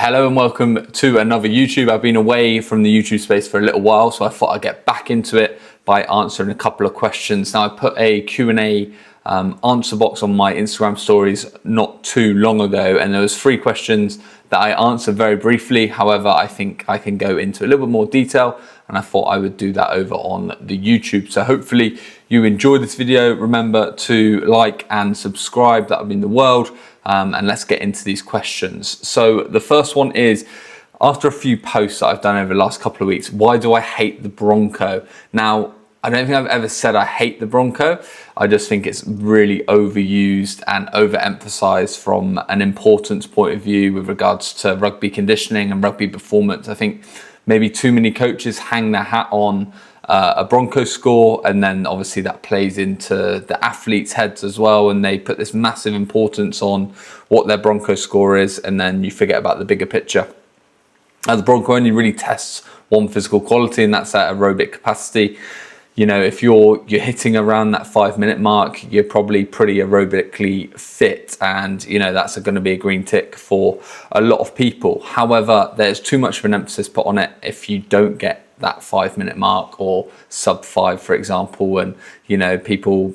Hello and welcome to another YouTube. I've been away from the YouTube space for a little while, so I thought I'd get back into it by answering a couple of questions. Now, I put a Q&A answer box on my Instagram stories not too long ago, and there was 3 questions that I answered very briefly. However, I think I can go into a little bit more detail, and I thought I would do that over on the YouTube. So hopefully you enjoyed this video. Remember to like and subscribe, that would mean the world. And let's get into these questions. So the first one is, after a few posts that I've done over the last couple of weeks, why do I hate the Bronco? Now, I don't think I've ever said I hate the Bronco. I just think it's really overused and overemphasized from an importance point of view with regards to rugby conditioning and rugby performance. I think maybe too many coaches hang their hat on a Bronco score, and then obviously that plays into the athletes' heads as well, and they put this massive importance on what their Bronco score is, and then you forget about the bigger picture. The Bronco only really tests one physical quality, and that's that aerobic capacity. You know, if you're hitting around that 5-minute mark, you're probably pretty aerobically fit, and you know that's going to be a green tick for a lot of people. However, there's too much of an emphasis put on it if you don't get that 5-minute mark or sub 5, for example, and you know people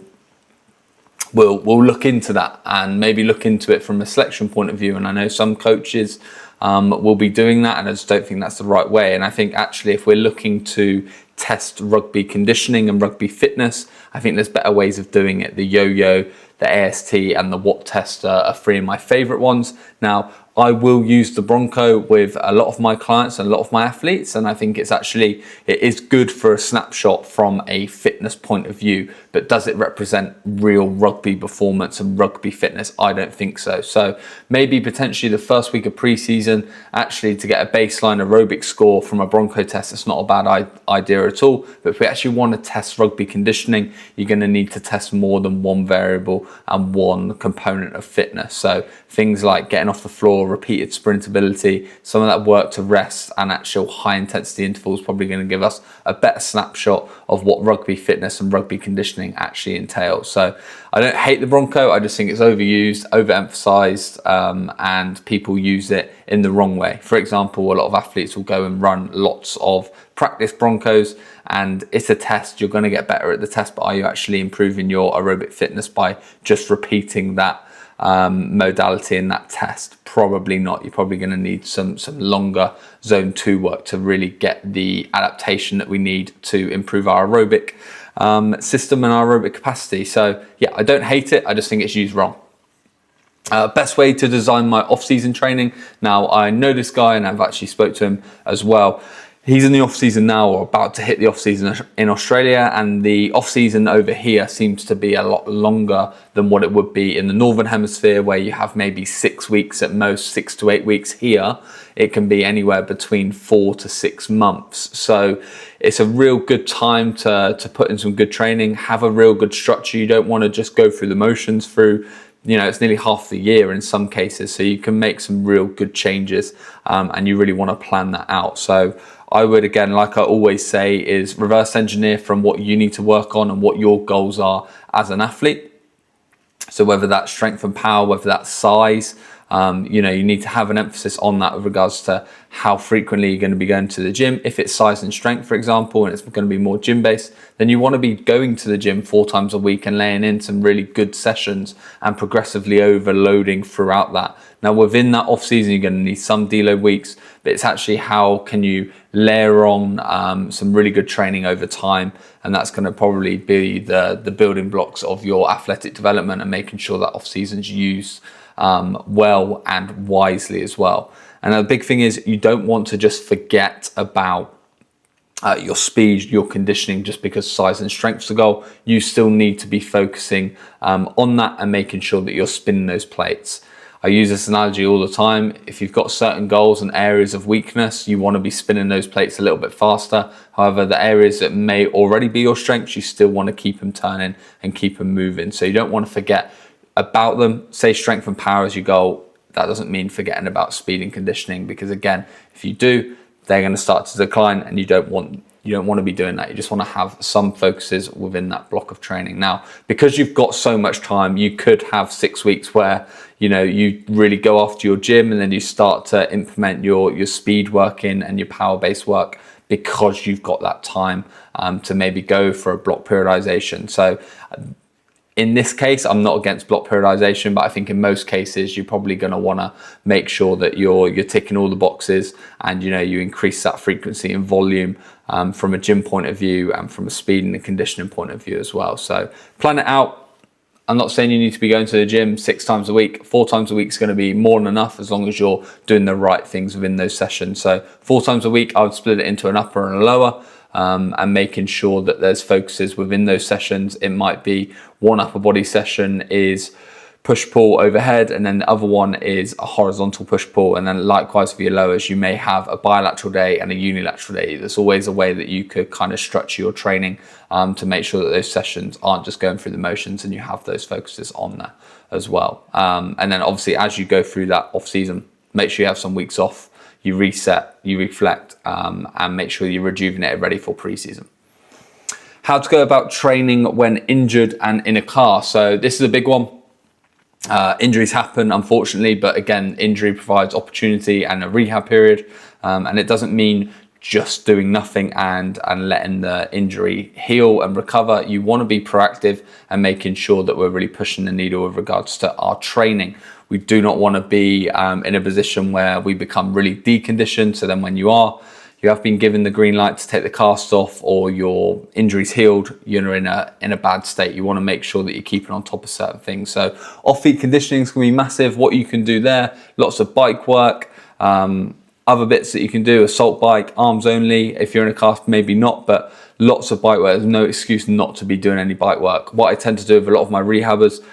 will look into that and maybe look into it from a selection point of view. And I know some coaches will be doing that, and I just don't think that's the right way. And I think actually, if we're looking to test rugby conditioning and rugby fitness, I think there's better ways of doing it. The yo-yo, the AST, and the WOT test are 3 of my favorite ones. Now, I will use the Bronco with a lot of my clients and a lot of my athletes, and I think it is good for a snapshot from a fitness point of view, but does it represent real rugby performance and rugby fitness? I don't think so. So maybe potentially the first week of pre-season, actually to get a baseline aerobic score from a Bronco test, it's not a bad idea at all. But if we actually want to test rugby conditioning, you're going to need to test more than one variable and one component of fitness. So things like getting off the floor, repeated sprintability, some of that work to rest, and actual high intensity intervals probably going to give us a better snapshot of what rugby fitness and rugby conditioning actually entails. So I don't hate the Bronco, I just think it's overused, overemphasized, and people use it in the wrong way. For example, a lot of athletes will go and run lots of practice Broncos, and it's a test. You're going to get better at the test, but are you actually improving your aerobic fitness by just repeating that modality in that test? Probably not. You're probably going to need some longer zone 2 work to really get the adaptation that we need to improve our aerobic system and our aerobic capacity. So yeah, I don't hate it, I just think it's used wrong. Best way to design my off-season training. Now, I know this guy and I've actually spoke to him as well. He's in the off-season now, or about to hit the off-season in Australia, and the off-season over here seems to be a lot longer than what it would be in the Northern Hemisphere, where you have maybe 6 weeks at most, 6 to 8 weeks. Here, it can be anywhere between 4 to 6 months. So it's a real good time to put in some good training, have a real good structure. You don't want to just go through the motions through, you know, it's nearly half the year in some cases, so you can make some real good changes, and you really want to plan that out. So I would, again, like I always say, is reverse engineer from what you need to work on and what your goals are as an athlete. So whether that's strength and power, whether that's size, you know, you need to have an emphasis on that with regards to how frequently you're going to be going to the gym. If it's size and strength, for example, and it's going to be more gym based, then you want to be going to the gym 4 times a week and laying in some really good sessions and progressively overloading throughout that. Now, within that off season, you're going to need some deload weeks, but it's actually how can you layer on some really good training over time, and that's going to probably be the building blocks of your athletic development and making sure that off season's used well and wisely as well. And the big thing is, you don't want to just forget about your speed, your conditioning, just because size and strength's the goal. You still need to be focusing on that and making sure that you're spinning those plates. I use this analogy all the time. If you've got certain goals and areas of weakness, you want to be spinning those plates a little bit faster. However, the areas that may already be your strengths, you still want to keep them turning and keep them moving. So you don't want to forget about them. Say strength and power as your goal. That doesn't mean forgetting about speed and conditioning, because again, if you do, they're going to start to decline, and you don't want you don't want to be doing that. You just want to have some focuses within that block of training. Now, because you've got so much time, you could have 6 weeks where, you know, you really go after your gym and then you start to implement your speed work in and your power-based work, because you've got that time to maybe go for a block periodization. So in this case, I'm not against block periodization, but I think in most cases, you're probably going to want to make sure that you're ticking all the boxes, and, you know, you increase that frequency and volume from a gym point of view and from a speed and a conditioning point of view as well. So plan it out. I'm not saying you need to be going to the gym 6 times a week. 4 times a week is going to be more than enough, as long as you're doing the right things within those sessions. So 4 times a week, I would split it into an upper and a lower. And making sure that there's focuses within those sessions. It might be one upper body session is push pull overhead, and then the other one is a horizontal push pull. And then likewise for your lowers, you may have a bilateral day and a unilateral day. There's always a way that you could kind of structure your training to make sure that those sessions aren't just going through the motions, and you have those focuses on there as well. And then obviously as you go through that off season, make sure you have some weeks off. You reset, you reflect, and make sure you're rejuvenated, ready for pre-season. How to go about training when injured and in a car. So this is a big one. Injuries happen, unfortunately, but again, injury provides opportunity and a rehab period. And it doesn't mean just doing nothing and letting the injury heal and recover. You want to be proactive and making sure that we're really pushing the needle with regards to our training. We do not want to be in a position where we become really deconditioned. So then when you have been given the green light to take the cast off, or your injury's healed, you're in a bad state. You want to make sure that you're keeping on top of certain things. So off-feet conditioning is going to be massive. What you can do there, lots of bike work, other bits that you can do, assault bike, arms only. If you're in a cast, maybe not, but lots of bike work. There's no excuse not to be doing any bike work. What I tend to do with a lot of my rehabbers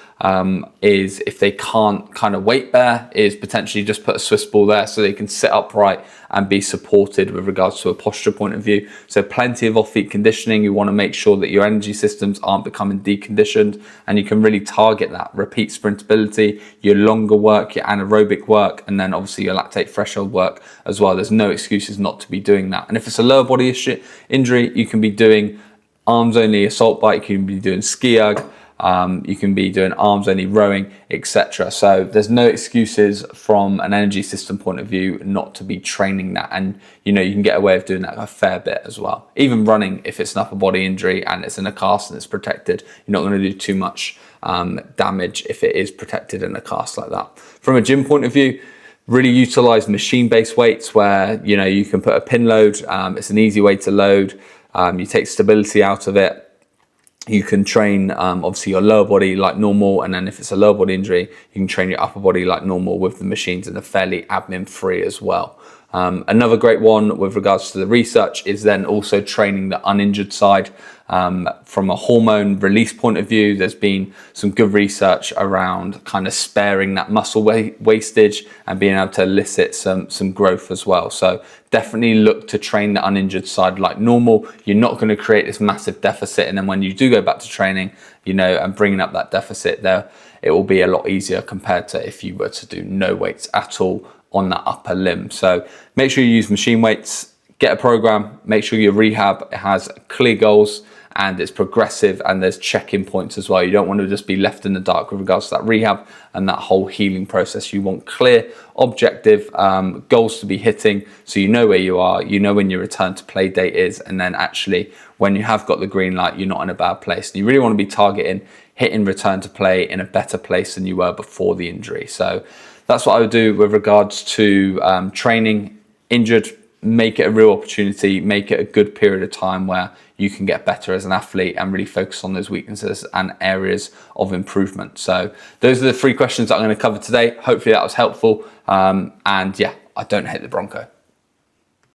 is, if they can't kind of weight bear, is potentially just put a Swiss ball there so they can sit upright and be supported with regards to a posture point of view. So plenty of off-feet conditioning. You want to make sure that your energy systems aren't becoming deconditioned, and you can really target that repeat sprintability, your longer work, your anaerobic work, and then obviously your lactate threshold work as well. There's no excuses not to be doing that. And if it's a lower body injury, you can be doing arms only assault bike, you can be doing ski-erg, you can be doing arms only rowing, etc. So there's no excuses from an energy system point of view not to be training that. And you know, you can get away with doing that a fair bit as well. Even running, if it's an upper body injury and it's in a cast and it's protected, you're not going to do too much damage if it is protected in a cast like that. From a gym point of view, really utilize machine-based weights where, you know, you can put a pin load. It's an easy way to load. You take stability out of it. You can train obviously your lower body like normal, and then if it's a lower body injury, you can train your upper body like normal with the machines, and they're fairly admin free as well. Another great one with regards to the research is then also training the uninjured side. From a hormone release point of view, there's been some good research around kind of sparing that muscle wastage and being able to elicit some growth as well. So definitely look to train the uninjured side like normal. You're not going to create this massive deficit, and then when you do go back to training, you know, and bringing up that deficit there, it will be a lot easier compared to if you were to do no weights at all on that upper limb. So make sure you use machine weights, get a program, make sure your rehab has clear goals and it's progressive, and there's check-in points as well. You don't want to just be left in the dark with regards to that rehab and that whole healing process. You want clear, objective goals to be hitting, so you know where you are, you know when your return to play date is, and then actually when you have got the green light, you're not in a bad place. And you really want to be targeting hitting return to play in a better place than you were before the injury. So that's what I would do with regards to training injured. Make it a real opportunity, make it a good period of time where you can get better as an athlete and really focus on those weaknesses and areas of improvement. So those are the 3 questions that I'm going to cover today. Hopefully that was helpful. And yeah, I don't hate the Bronco.